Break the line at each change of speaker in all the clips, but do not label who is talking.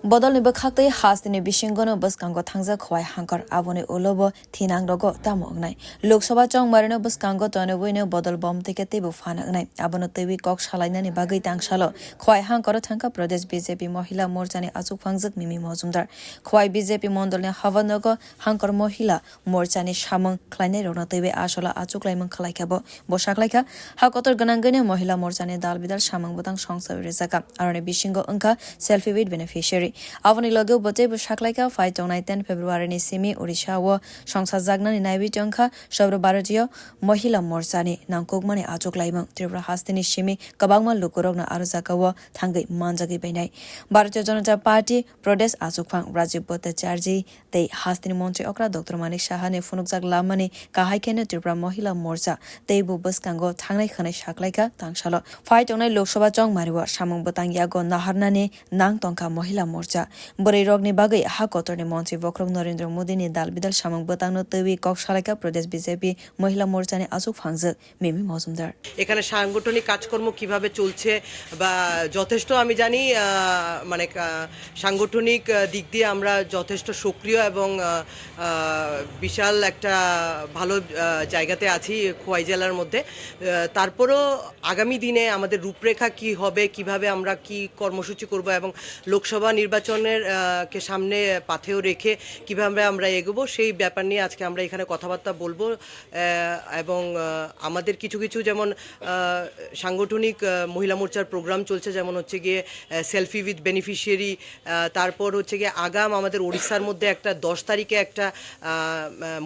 Bodol ni bakhaktay haste ni bishingono baskango thangja khwai hangkor abone ulobo thinang rogo tamognai Lok Sabha chong marino baskango tonebuine bodol bom থেকে tebu phanagnai abono tebi kok shalainani bagai tangsalo khwai hangkor thangka pradesh BJP mohila morcha ni achugphang mimi majumdar khwai BJP mandal ni haba nogo hangkor mohila morcha ni samwng khwlainai roknotwi asola achuglaimwng khwlaikha bo khwlaikha hakotor ganangane mohila morcha ni dal bidal samwng botang songsab rezaka arone bishingo angka selfie with beneficiary Avani logo bote khwlaikha fai tongnai 10 February ni simi Odisha wo songsa jagnani naibi tongkha sobro bharatiya mohila morcha ni nangkokmani achuglaimwng Tripura haste ni simi kabangma lukurokna arojaka wo thangai manjak bainai Bharatiya Janata Party pradesh achugphang Rajiv Bhattacharya tei haste ni mantri okra Dr Manik Saha ni funukjak lamani kahaikene Tripura mohila morcha tei bu baskango thangnai khanai khwlaikha tangsalo fai tongnai Lok Sabha chong mariwa samwng botang yago naharnani nang tongkha mohila morcha Bwrui rokni bagai hakotor ni mantri Bokrok Narendra Modi ni dal bidal samwng botang no tewi kok khwlaikha pradesh BJP মহিলা মোর্চা নি achugphang মিমি মাজুমদার
এখানে সাংগঠনিক কাজকর্ম কিভাবে চলছে বা যথেষ্ট আমি জানি মানে সাংগঠনিক দিক দিয়ে আমরা যথেষ্ট সক্রিয় এবং বিশাল একটা ভালো জায়গাতে আছি খোয়াই জেলার মধ্যে তারপরও আগামী দিনে আমাদের রূপরেখা কি হবে কিভাবে আমরা কি কর্মসূচি করব এবং লোকসভা নির্বাচনের কে সামনে পাথেও রেখে কিভাবে আমরা এগোবো সেই ব্যাপার নিয়ে আজকে আমরা এখানে কথাবার্তা বলবো এবং আমাদের কিছু কিছু যেমন সাংগঠনিক মহিলা মোর্চার প্রোগ্রাম চলছে যেমন হচ্ছে গিয়ে সেলফি উইথ বেনিফিশিয়ারি তারপর হচ্ছে গিয়ে আগাম আমাদের ওড়িশার মধ্যে একটা 10 তারিখে একটা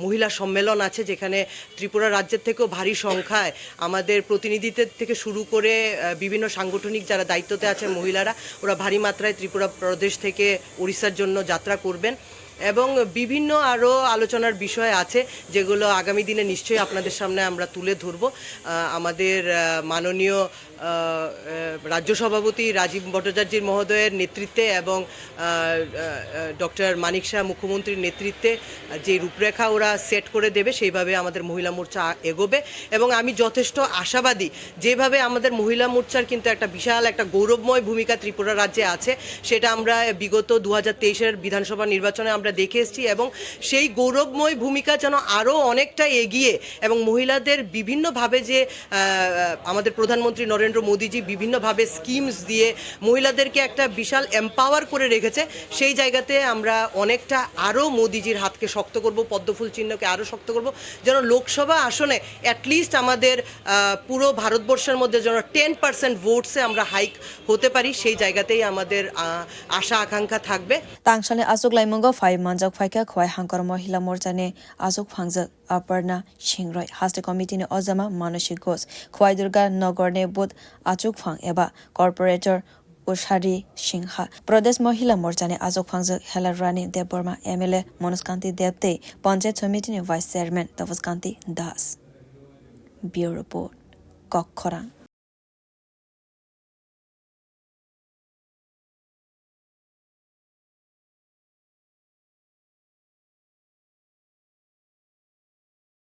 মহিলা সম্মেলন আছে যেখানে ত্রিপুরা রাজ্যের থেকেও ভারী সংখ্যায় আমাদের প্রতিনিধিদের থেকে শুরু করে বিভিন্ন সাংগঠনিক যারা দায়িত্বতে আছে মহিলারা ওরা ভারী মাত্রায় ত্রিপুরা প্রদেশ থেকে ওড়িশার জন্য যাত্রা করবেন এবং বিভিন্ন আরও আলোচনার বিষয় আছে যেগুলো আগামী দিনে নিশ্চয়ই আপনাদের সামনে আমরা তুলে ধরব আমাদের মাননীয় রাজ্য সভাপতি রাজীব ভট্টাচার্য মহোদয়ের নেতৃত্বে এবং ডক্টর মানিক শাহ মুখ্যমন্ত্রীর নেতৃত্বে যে রূপরেখা ওরা সেট করে দেবে সেইভাবে আমাদের মহিলা মোর্চা এগোবে এবং আমি যথেষ্ট আশাবাদী যেভাবে আমাদের মহিলা মোর্চার কিন্তু একটা বিশাল একটা গৌরবময় ভূমিকা ত্রিপুরা রাজ্যে আছে সেটা আমরা বিগত 2023-এর বিধানসভা নির্বাচনে আমরা দেখে এসেছি এবং সেই গৌরবময় ভূমিকা যেন আরও অনেকটা এগিয়ে এবং মহিলাদের বিভিন্নভাবে যে আমাদের প্রধানমন্ত্রী নরেন্দ্র মোদিজি বিভিন্নভাবে স্কিমস দিয়ে মহিলাদেরকে একটা বিশাল এম্পাওয়ার করে রেখেছে সেই জায়গাতে আমরা অনেকটা আরও মোদিজির হাতকে শক্ত করব পদ্মফুল চিহ্নকে আরও শক্ত করব যেন লোকসভা আসনে অ্যাটলিস্ট আমাদের পুরো ভারতবর্ষের মধ্যে যেন 10% ভোটসে আমরা হাইক হতে পারি সেই জায়গাতেই আমাদের আশা আকাঙ্ক্ষা থাকবে
Tangshane achuglaimwng fai manjak phaikha khwai hangkor mohila morcha ni achugphang Aparna Shingroi haste committee ni ojama manashik ghosh khwai durga nogor ni bud achugphang eba corporator Ushari Singha pradesh mohila morcha ni achugphang helarani dipor MLA Manuskanti Debte panchayat committee ni vice chairman Tavaskanti Das Bureau report Kokkhora